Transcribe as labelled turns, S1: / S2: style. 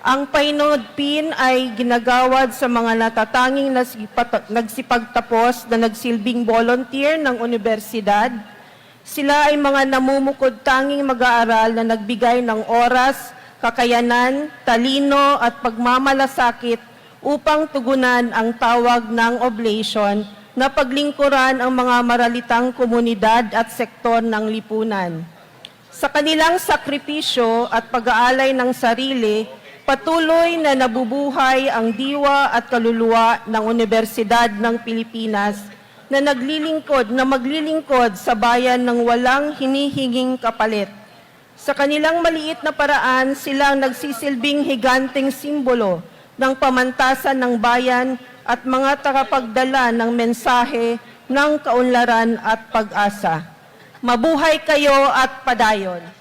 S1: Ang painodpin ay ginagawad sa mga natatanging nagsipagtapos na nagsilbing volunteer ng universidad. Sila ay mga namumukod tanging mag-aaral na nagbigay ng oras, kakayanan, talino at pagmamalasakit upang tugunan ang tawag ng oblation na paglingkuran ang mga maralitang komunidad at sektor ng lipunan. Sa kanilang sakripisyo at pag-aalay ng sarili, patuloy na nabubuhay ang diwa at kaluluwa ng Universidad ng Pilipinas na maglilingkod sa bayan ng walang hinihinging kapalit. Sa kanilang maliit na paraan, silang nagsisilbing higanteng simbolo ng pamantasan ng bayan at mga tagapagdala ng mensahe ng kaunlaran at pag-asa. Mabuhay kayo at padayon!